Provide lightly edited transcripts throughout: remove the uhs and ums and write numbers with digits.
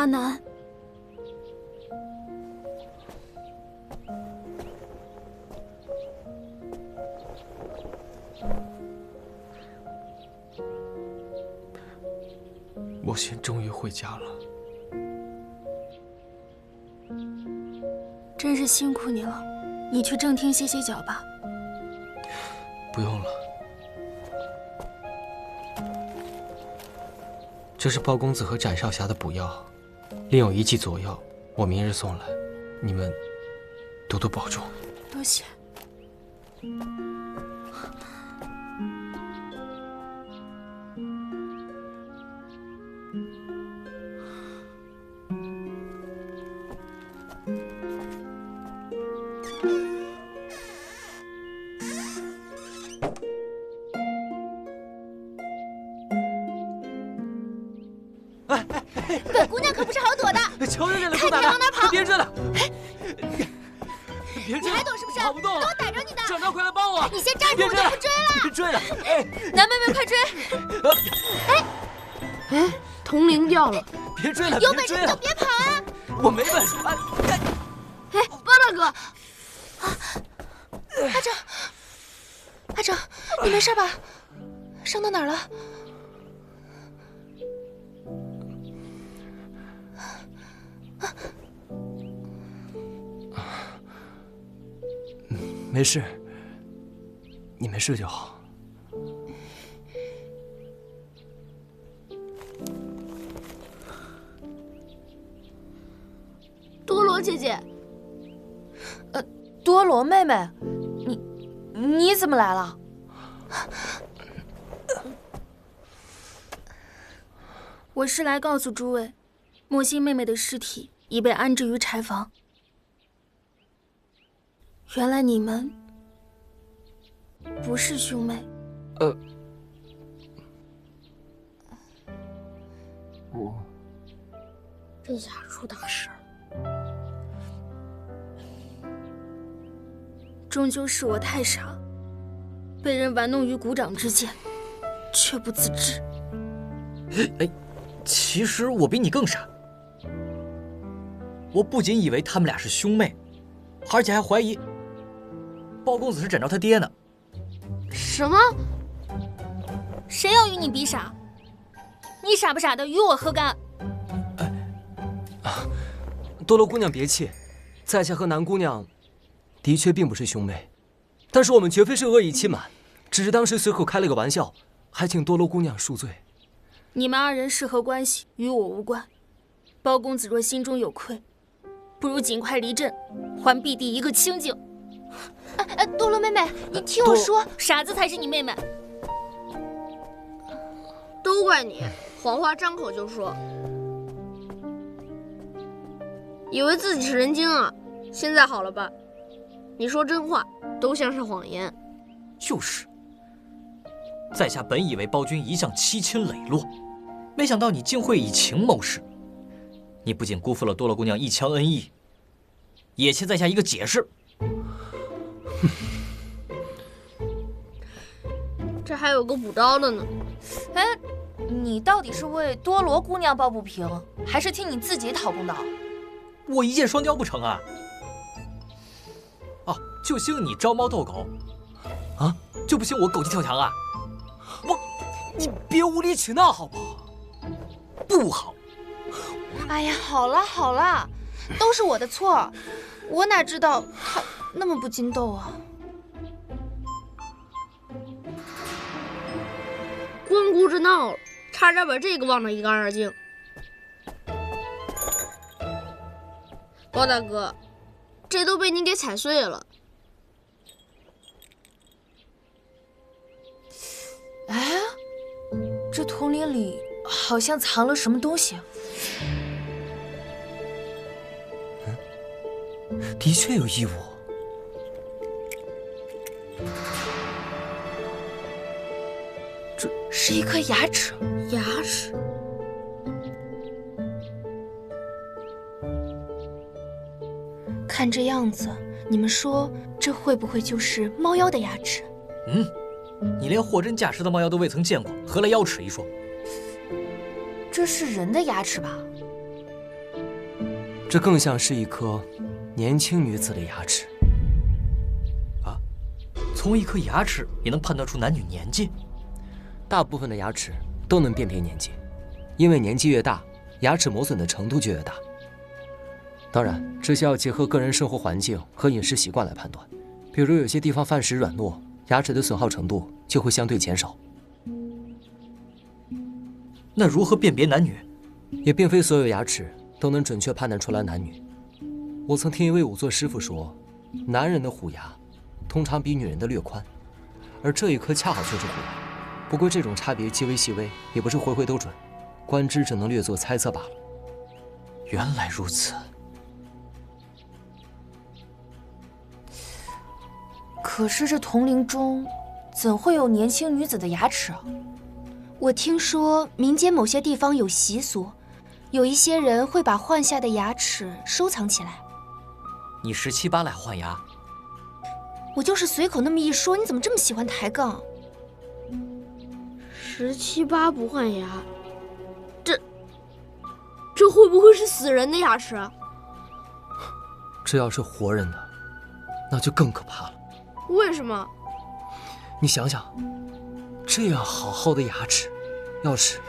阿南，墨仙终于回家了。真是辛苦你了，你去正厅歇歇脚吧。不用了，这是包公子和翟少侠的补药，另有1剂佐药，我明日送来，你们多多保重。多谢。本姑娘可不是好躲的，求求你了，看你还往哪跑！别追了，别追了！你还躲是不是？跑不动了，等我逮着你的！长官，快来帮我！你先站住，我就不追了！别追了！哎，南妹妹，快追！哎，铜铃掉了，别追了！有本事你就别追了！别跑啊！我没本事！哎，包大哥，阿正，阿正，你没事吧？伤到哪儿了？没事，你没事就好。多罗姐姐，多罗妹妹，你怎么来了？我是来告诉诸位，莫欣妹妹的尸体已被安置于柴房。原来你们不是兄妹。这下出大事了。终究是我太傻，被人玩弄于股掌之间，却不自知。哎，其实我比你更傻。我不仅以为他们俩是兄妹，而且还怀疑包公子是枕着他爹呢。什么？谁要与你比傻？你傻不傻的与我何干？多罗姑娘别气，在下和南姑娘的确并不是兄妹，但是我们绝非是恶意欺瞒，只是当时随口开了个玩笑，还请多罗姑娘恕罪。你们2人是何关系，与我无关。包公子若心中有愧，不如尽快离阵，还敝地一个清净。多罗妹妹，你听我说，傻子才是你妹妹。都怪你，谎话张口就说，以为自己是人精啊！现在好了吧？你说真话都像是谎言。就是，在下本以为包君一向七亲磊落，没想到你竟会以情谋事。你不仅辜负了多罗姑娘一腔恩义，也欠在下一个解释。这还有个补刀的呢。哎，你到底是为多罗姑娘抱不平，还是替你自己讨公道？我一箭双雕不成啊！哦，就兴你招猫逗狗，啊，就不兴我狗急跳墙啊！你别无理取闹好不好？不好！哎呀，好了好了，都是我的错，我哪知道他那么不经斗啊！光顾着闹了，差点把这个忘得一干二净。包大哥，这都被你给踩碎了。哎，这铜铃里好像藏了什么东西。的确有异物。这是一颗牙齿。牙齿？看这样子，你们说这会不会就是猫妖的牙齿？你连货真价实的猫妖都未曾见过，何来妖齿一说？这是人的牙齿吧？这更像是一颗年轻女子的牙齿。啊，从一颗牙齿也能判断出男女年纪？大部分的牙齿都能辨别年纪，因为年纪越大，牙齿磨损的程度就越大。当然，这些要结合个人生活环境和饮食习惯来判断。比如有些地方饭食软糯，牙齿的损耗程度就会相对减少。那如何辨别男女？也并非所有牙齿都能准确判断出来男女。我曾听一位仵作师傅说，男人的虎牙通常比女人的略宽，而这一颗恰好就是虎牙。不过这种差别极为细微，也不是回回都准，观之只能略作猜测罢了。原来如此。可是这铜陵中，怎会有年轻女子的牙齿啊？我听说民间某些地方有习俗，有一些人会把换下的牙齿收藏起来。你17、18来换牙？我就是随口那么一说，你怎么这么喜欢抬杠17、18不换牙，这会不会是死人的牙齿啊？这要是活人的，那就更可怕了。为什么？你想想，这样好好的牙齿，要是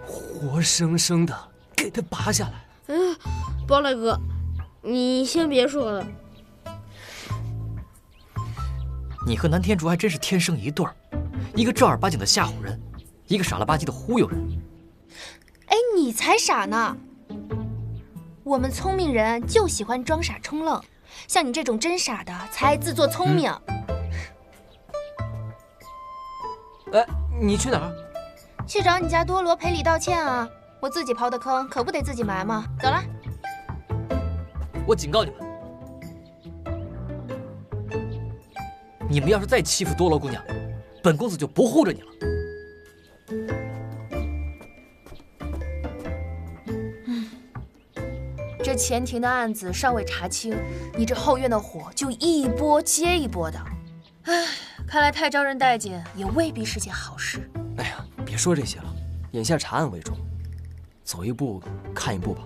活生生的给它拔下来，包大哥，你先别说了。你和南天竺还真是天生一对儿，一个正儿八经的吓唬人，一个傻了吧唧的忽悠人。哎，你才傻呢！我们聪明人就喜欢装傻充愣，像你这种真傻的才爱自作聪明。哎，你去哪儿？去找你家多罗赔礼道歉啊！我自己刨的坑，可不得自己埋吗？走了。我警告你们，你们要是再欺负多罗姑娘，本公子就不护着你了。这前庭的案子尚未查清，你这后院的火就一波接一波的。唉，看来太招人待见也未必是件好事。哎呀，别说这些了，眼下查案为重，走一步看一步吧。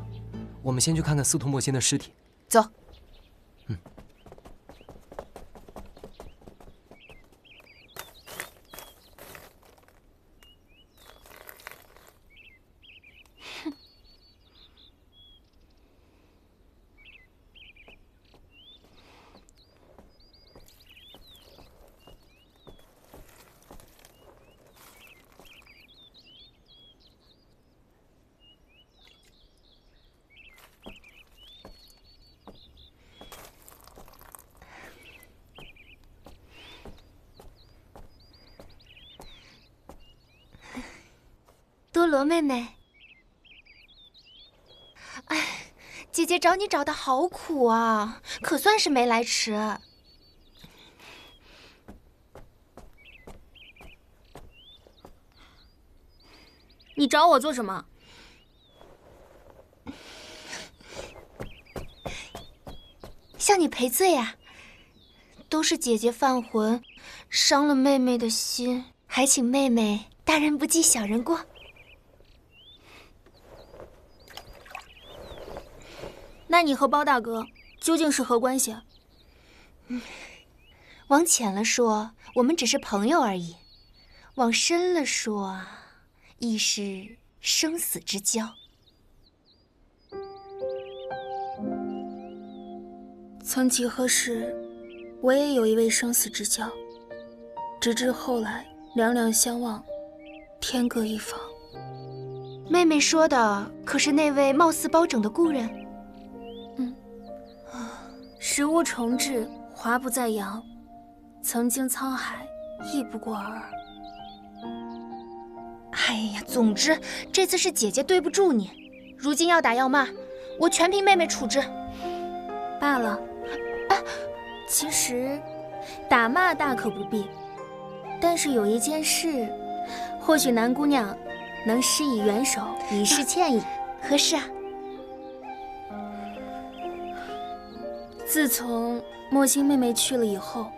我们先去看看司徒墨心的尸体。走。多罗妹妹，哎，姐姐找你找的好苦啊，可算是没来迟。你找我做什么？向你赔罪啊！都是姐姐犯浑，伤了妹妹的心，还请妹妹大人不计小人过。那你和包大哥究竟是何关系？往浅了说，我们只是朋友而已；往深了说，亦是生死之交。曾几何时，我也有一位生死之交，直至后来两两相望，天各一方。妹妹说的可是那位貌似包拯的故人？时无重至，华不再扬，曾经沧海，亦不过尔。哎呀，总之这次是姐姐对不住你，如今要打要骂，我全凭妹妹处置。罢了，其实打骂大可不必，但是有一件事，或许南姑娘能施以援手，以示歉意。何事啊？自从墨心妹妹去了以后，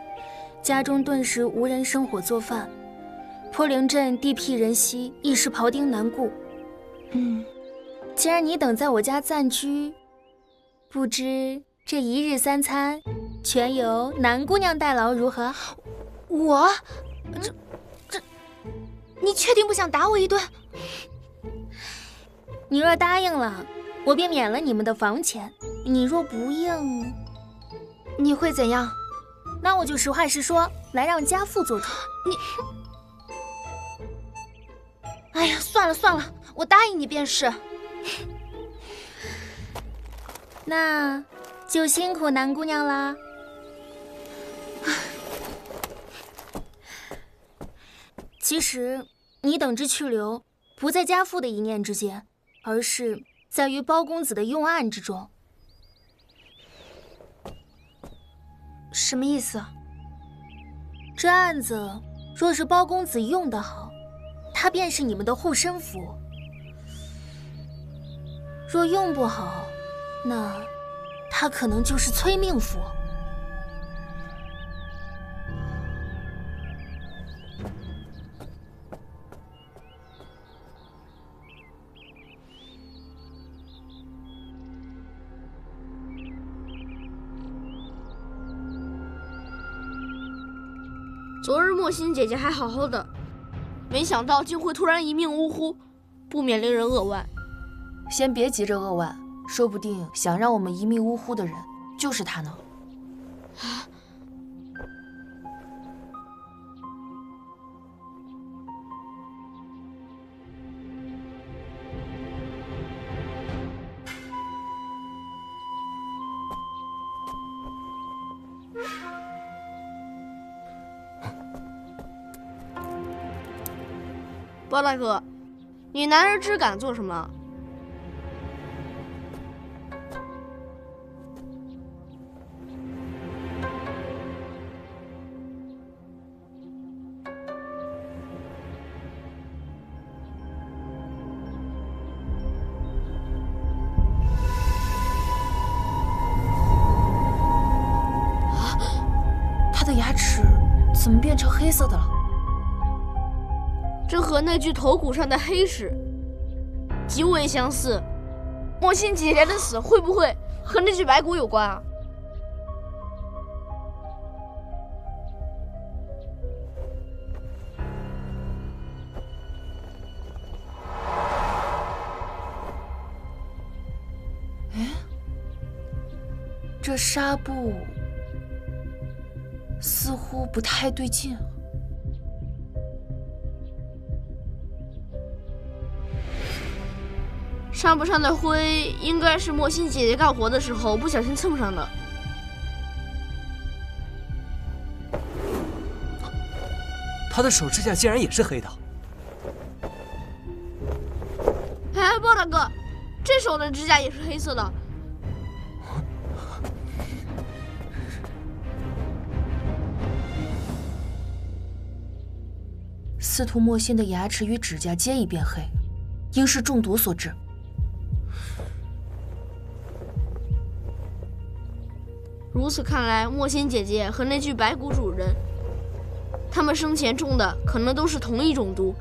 家中顿时无人生火做饭，坡陵镇地僻人稀，一时庖丁难顾。既然你等在我家暂居，不知这一日三餐全由南姑娘代劳，如何？我，你确定不想打我一顿？你若答应了，我便免了你们的房钱；你若不应，你会怎样？那我就实话实说，来让家父做主。你，哎呀，算了算了，我答应你便是。那就辛苦南姑娘啦。其实你等之去留，不在家父的一念之间，而是在于包公子的用案之中。什么意思？这案子若是包公子用得好，他便是你们的护身符；若用不好，那他可能就是催命符。昨日莫心姐姐还好好的，没想到竟会突然一命呜呼，不免令人扼腕。先别急着扼腕，说不定想让我们一命呜呼的人就是他呢。包大哥，你男儿只敢做什么？他的牙齿怎么变成黑色的了？这和那具头骨上的黑石极为相似。莫心姐姐的死会不会和那具白骨有关啊？哎，这纱布似乎不太对劲。纱布上的灰应该是莫心姐姐干活的时候不小心蹭上的。他的手指甲竟然也是黑的。哎，包大哥，这手的指甲也是黑色的。司徒莫心的牙齿与指甲皆已变黑，应是中毒所致。如此看来，莫心姐姐和那具白骨主人，他们生前中的可能都是同一种毒。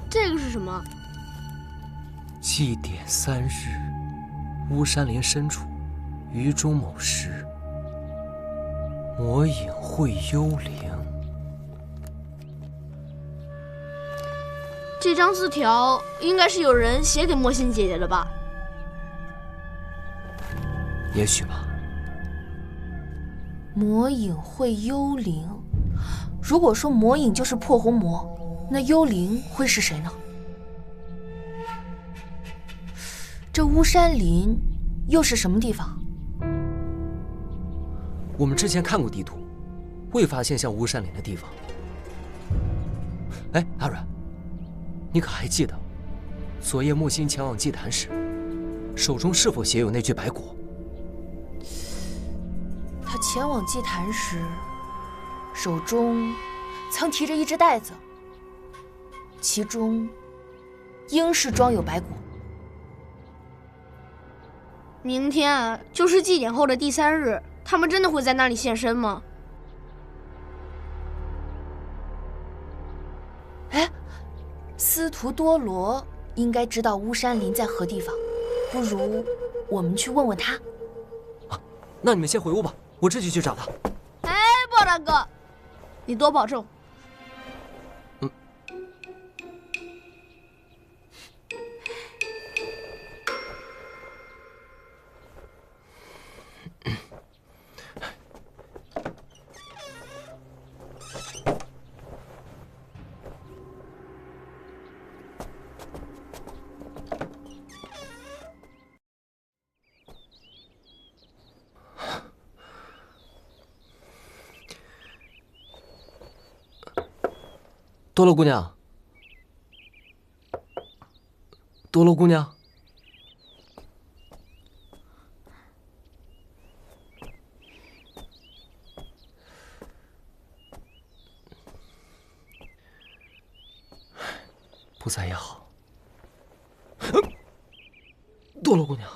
这个是什么？祭典3日，巫山林深处，于中某时，魔影会幽灵。这张字条应该是有人写给莫心姐姐的吧？也许吧。魔影会幽灵，如果说魔影就是破红魔，那幽灵会是谁呢？这巫山林又是什么地方？我们之前看过地图，未发现像巫山林的地方。哎，阿软，你可还记得昨夜莫心前往祭坛时，手中是否携有那具白骨？他前往祭坛时，手中曾提着一只袋子，其中应是装有白骨。明天啊，就是祭典后的第3日，他们真的会在那里现身吗？哎，司徒多罗应该知道巫山林在何地方，不如我们去问问他。那你们先回屋吧，我这就去找他。哎，包大哥，你多保重。多罗姑娘，多罗姑娘，不在也好。多罗姑娘，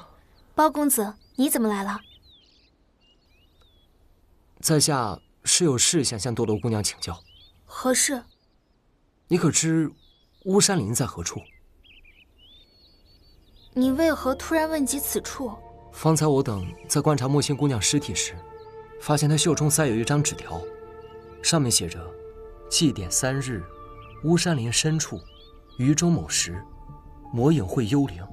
包公子，你怎么来了？在下是有事想向多罗姑娘请教。何事？你可知巫山林在何处？你为何突然问及此处？方才我等在观察莫心姑娘尸体时，发现她袖中塞有一张纸条，上面写着“祭典3日，巫山林深处，余中某时，魔影会幽灵”。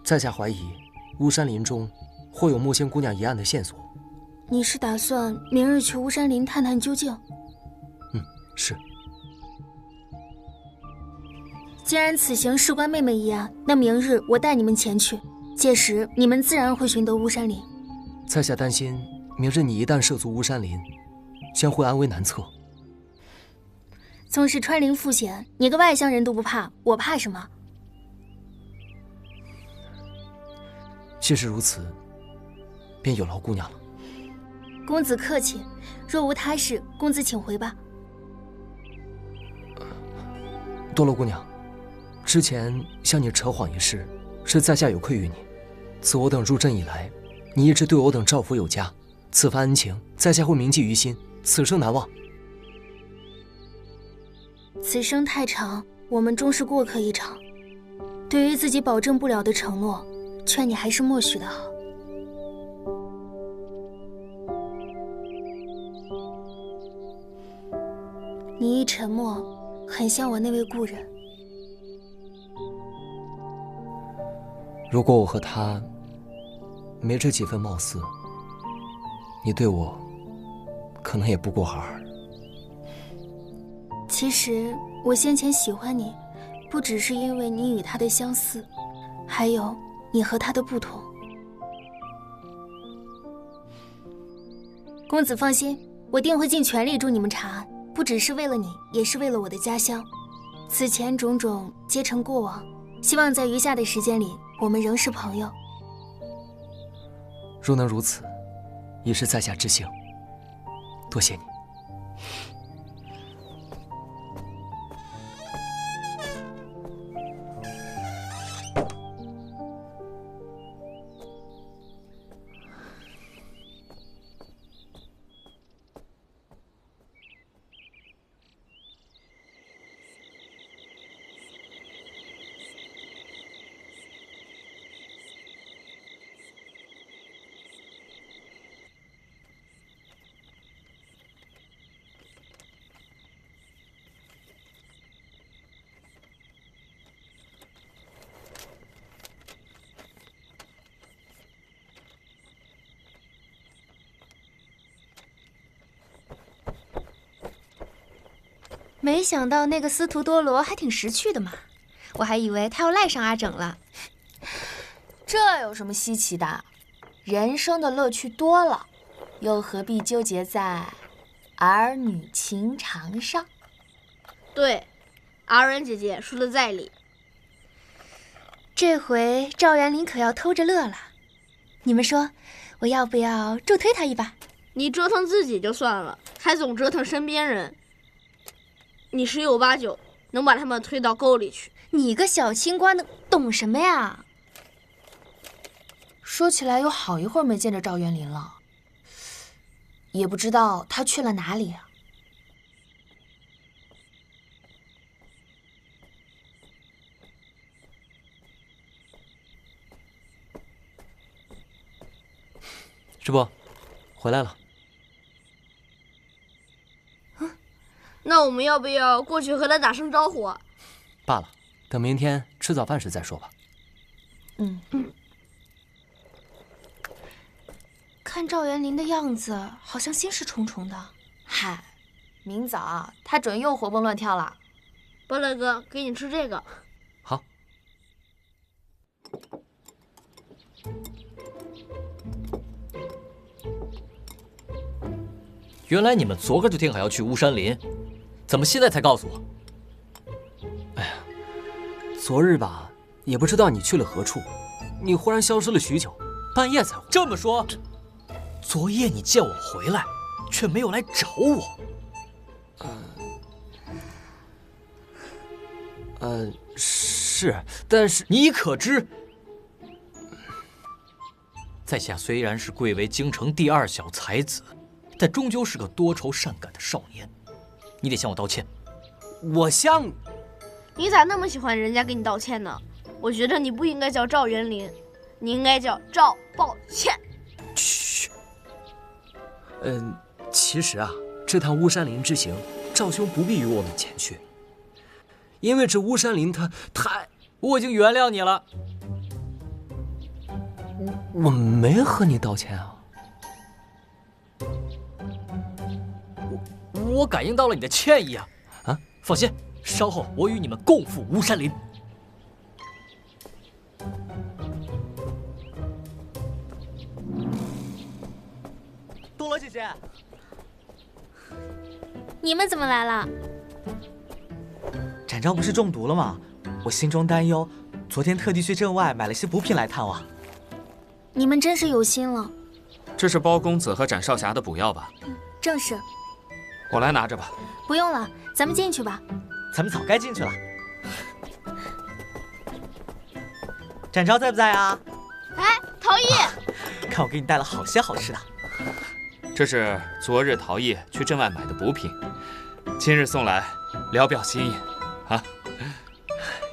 在下怀疑巫山林中或有莫心姑娘一案的线索。你是打算明日去巫山林探探究竟？是。既然此行事关妹妹一案，那明日我带你们前去，届时你们自然会寻得巫山林。在下担心，明日你一旦涉足巫山林，将会安危难测。纵是穿林赴险，你个外乡人都不怕，我怕什么？既是如此，便有劳姑娘了。公子客气，若无他事，公子请回吧。多罗姑娘，之前向你扯谎一事，是在下有愧于你。自我等入镇以来，你一直对我等照拂有加，此番恩情，在下会铭记于心，此生难忘。此生太长，我们终是过客一场。对于自己保证不了的承诺，劝你还是默许的好。你一沉默，很像我那位故人。如果我和他没这几分貌似，你对我可能也不过尔尔。其实我先前喜欢你，不只是因为你与他的相似，还有你和他的不同。公子放心，我定会尽全力助你们查案，不只是为了你，也是为了我的家乡。此前种种皆成过往，希望在余下的时间里，我们仍是朋友。若能如此，已是在下之幸。多谢你。没想到那个司徒多罗还挺识趣的嘛，我还以为他要赖上阿整了。这有什么稀奇的？人生的乐趣多了，又何必纠结在儿女情长上？对，阿仁姐姐说的在理。这回赵元林可要偷着乐了。你们说，我要不要助推他一把？你折腾自己就算了，还总折腾身边人。你十有八九能把他们推到沟里去。你个小青瓜，懂什么呀？说起来有好一会儿没见着赵元林了，也不知道他去了哪里啊。师伯，回来了。那我们要不要过去和他打声招呼啊？罢了，等明天吃早饭时再说吧。看赵元林的样子，好像心事重重的。嗨，明早他准又活蹦乱跳了。伯乐哥，给你吃这个。好。原来你们昨个就定好要去巫山林，怎么现在才告诉我？哎呀，昨日吧，也不知道你去了何处，你忽然消失了许久，半夜才回。这么说，昨夜你见我回来，却没有来找我。是，但是你可知，在下虽然是贵为京城第2小才子，但终究是个多愁善感的少年。你得向我道歉。我向你，你咋那么喜欢人家给你道歉呢？我觉得你不应该叫赵元林，你应该叫赵抱歉。嘘。其实啊，这趟巫山林之行，赵兄不必与我们前去，因为这巫山林它我已经原谅你了。我没和你道歉啊。我感应到了你的歉意啊！放心，稍后我与你们共赴巫山林。多罗姐姐，你们怎么来了？展昭不是中毒了吗？我心中担忧，昨天特地去镇外买了些补品来探望。你们真是有心了。这是包公子和展少侠的补药吧？正是。我来拿着吧。不用了，咱们进去吧。咱们早该进去了。展昭在不在啊？哎，陶艺，看我给你带了好些好吃的。这是昨日陶艺去镇外买的补品，今日送来，聊表心意啊。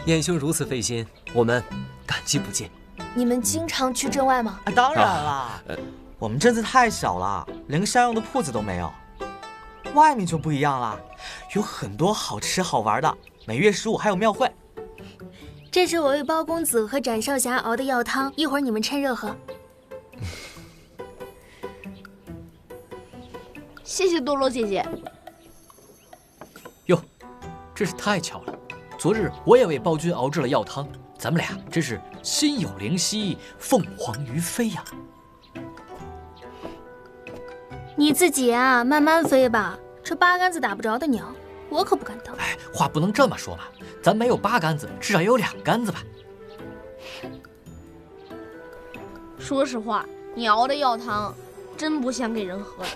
燕兄如此费心，我们感激不尽。你们经常去镇外吗？当然啦，我们镇子太小了，连个商用的铺子都没有。外面就不一样了，有很多好吃好玩的，每月15还有庙会。这是我为包公子和展少侠熬的药汤，一会儿你们趁热喝。谢谢多罗姐姐。哟，真是太巧了，昨日我也为包君熬制了药汤，咱们俩真是心有灵犀，凤凰于飞呀。你自己啊，慢慢飞吧。这8竿子打不着的鸟，我可不敢当。哎，话不能这么说嘛，咱没有8竿子，至少也有2竿子吧。说实话，你熬的药汤真不像给人喝的。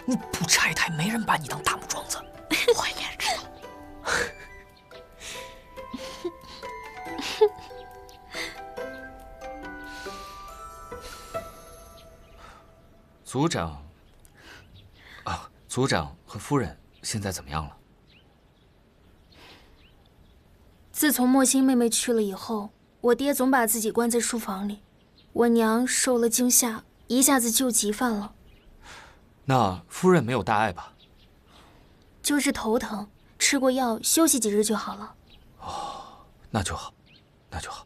你不拆台，没人把你当大木桩子。我也知道。族长和夫人现在怎么样了？自从莫欣妹妹去了以后，我爹总把自己关在书房里，我娘受了惊吓，一下子就急犯了。那夫人没有大碍吧？就是头疼，吃过药，休息几日就好了。哦，那就好，那就好。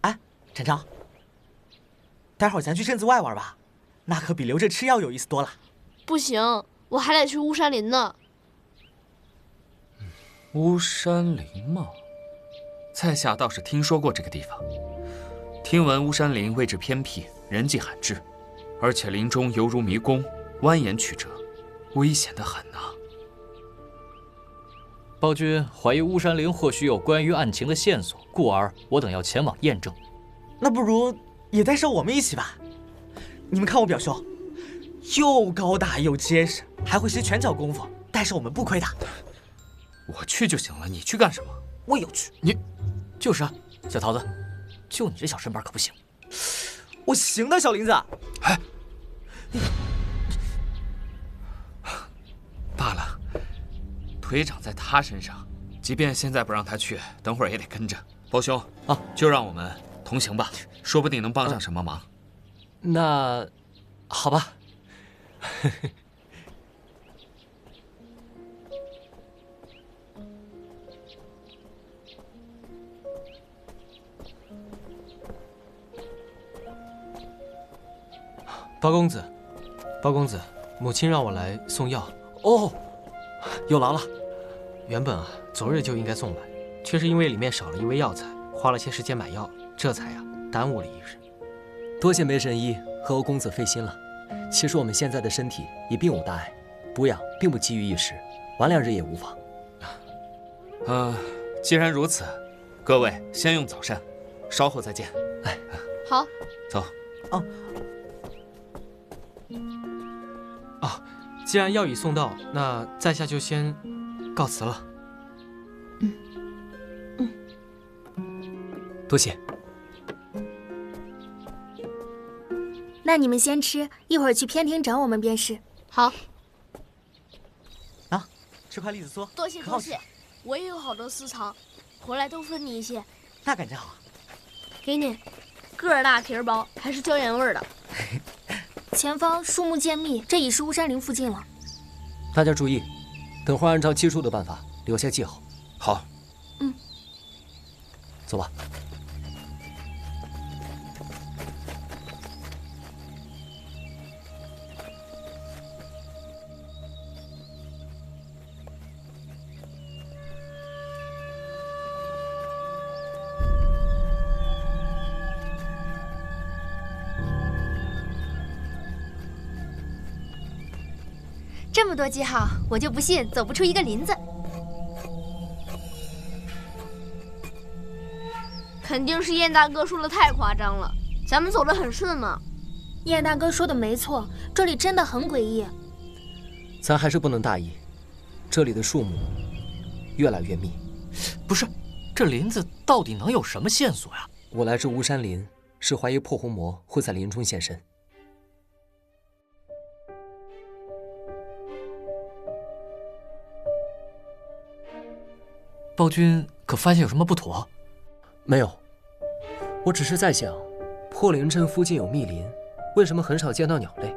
哎，展昭，待会儿咱去镇子外玩吧，那可比留着吃药有意思多了。不行，我还得去巫山林呢。巫山林嘛，在下倒是听说过这个地方。听闻巫山林位置偏僻，人迹罕至，而且林中犹如迷宫，蜿蜒曲折，危险得很呐。暴君怀疑巫山陵或许有关于案情的线索，故而我等要前往验证。那不如也带上我们一起吧。你们看我表兄，又高大又结实，还会施拳脚功夫，带上我们不亏的。我去就行了，你去干什么？我有去。你就是啊，小桃子，就你这小身板可不行。我行的，小林子。哎，罢了，腿长在他身上，即便现在不让他去，等会儿也得跟着。包兄啊，就让我们同行吧，说不定能帮上什么忙。那，好吧。包公子，包公子，母亲让我来送药。哦，有劳了。原本啊，昨日就应该送来，却是因为里面少了一味药材，花了些时间买药，这才耽误了一日。多谢梅神医和欧公子费心了。其实我们现在的身体也并无大碍，补养并不急于一时，晚2日也无妨。既然如此，各位先用早膳，稍后再见。哎，好，走。既然药已送到，那在下就先告辞了。多谢。那你们先吃，一会儿去偏厅找我们便是。好，啊，这块栗子酥多谢可好吃。多谢，我也有好多私藏，回来都分你一些。那感真好。给你，个儿大皮儿薄，还是椒盐味儿的。前方树木渐密，这已是巫山陵附近了。大家注意，等会儿按照记述的办法留下记号。好。走吧。这么多记号，我就不信走不出一个林子。肯定是燕大哥说的太夸张了，咱们走得很顺嘛。燕大哥说的没错，这里真的很诡异。咱还是不能大意，这里的树木越来越密。不是，这林子到底能有什么线索呀？我来这巫山林是怀疑破红魔会在林中现身。暴君可发现有什么不妥？没有，我只是在想，破灵镇附近有密林，为什么很少见到鸟类？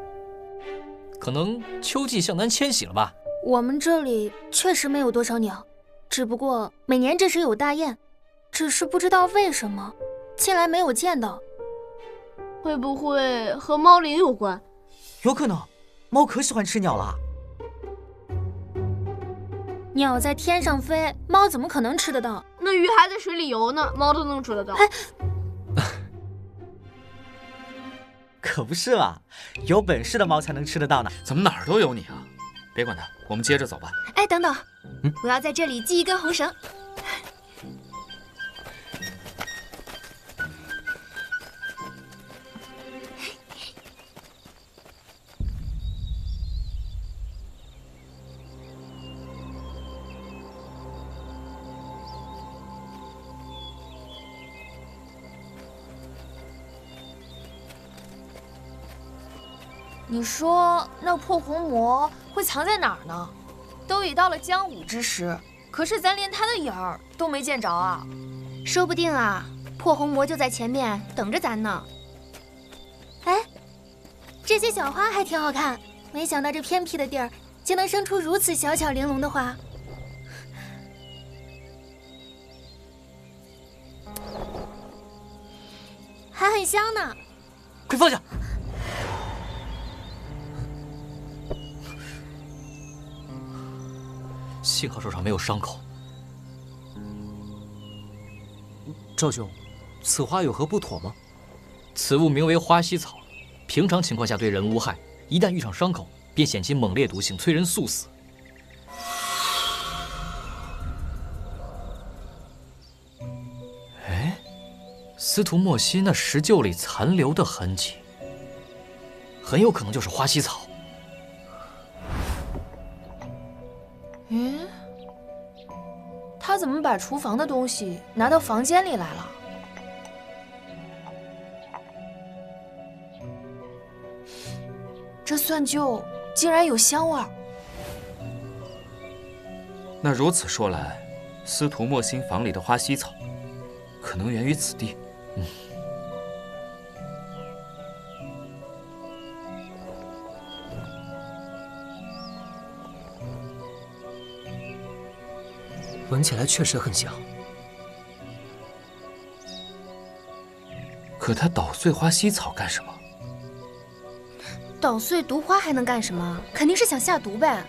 可能秋季向南迁徙了吧？我们这里确实没有多少鸟，只不过每年这时有大雁，只是不知道为什么近来没有见到。会不会和猫林有关？有可能，猫可喜欢吃鸟了。鸟在天上飞，猫怎么可能吃得到？那鱼还在水里游呢，猫都能吃得到。可不是嘛，有本事的猫才能吃得到呢。怎么哪儿都有你啊？别管它，我们接着走吧。哎，等等，我要在这里系一根红绳。你说那破红魔会藏在哪儿呢？都已到了将午之时，可是咱连他的影儿都没见着啊！说不定啊，破红魔就在前面等着咱呢。哎，这些小花还挺好看，没想到这偏僻的地儿竟能生出如此小巧玲珑的花。还很香呢。快放下！幸好手上没有伤口。赵兄，此花有何不妥吗？此物名为花溪草，平常情况下对人无害，一旦遇上伤口，便显其猛烈毒性，催人速死。司徒莫西那石臼里残留的痕迹，很有可能就是花溪草。嗯，他怎么把厨房的东西拿到房间里来了？这蒜臼竟然有香味儿。那如此说来，司徒莫心房里的花溪草，可能源于此地。闻起来确实很香。可他捣碎花溪草干什么？捣碎毒花还能干什么？肯定是想下毒呗。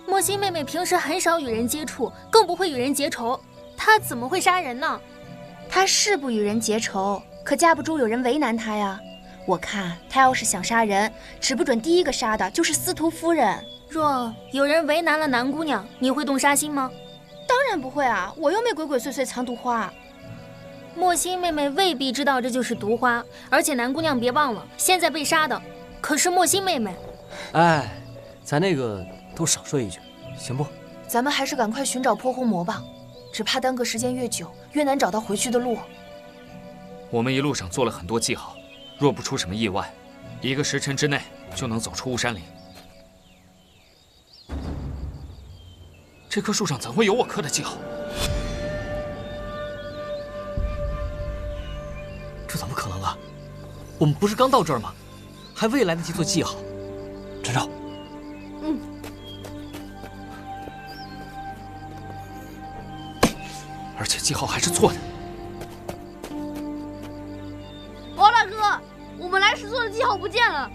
莫心妹妹平时很少与人接触，更不会与人结仇，她怎么会杀人呢？她是不与人结仇，可架不住有人为难她呀。我看她要是想杀人，指不准第一个杀的就是司徒夫人。若有人为难了南姑娘，你会动杀心吗？当然不会啊，我又没鬼鬼祟祟藏毒花。莫心妹妹未必知道这就是毒花，而且南姑娘别忘了，现在被杀的可是莫心妹妹。哎，咱那个都少说一句，行不？咱们还是赶快寻找破红魔吧，只怕耽搁时间越久，越难找到回去的路。我们一路上做了很多记号，若不出什么意外，1个时辰之内就能走出巫山岭。这棵树上怎会有我刻的记号？这怎么可能啊！我们不是刚到这儿吗？还未来得及做记号。陈少，而且记号还是错的。王大哥，我们来时做的记号不见了。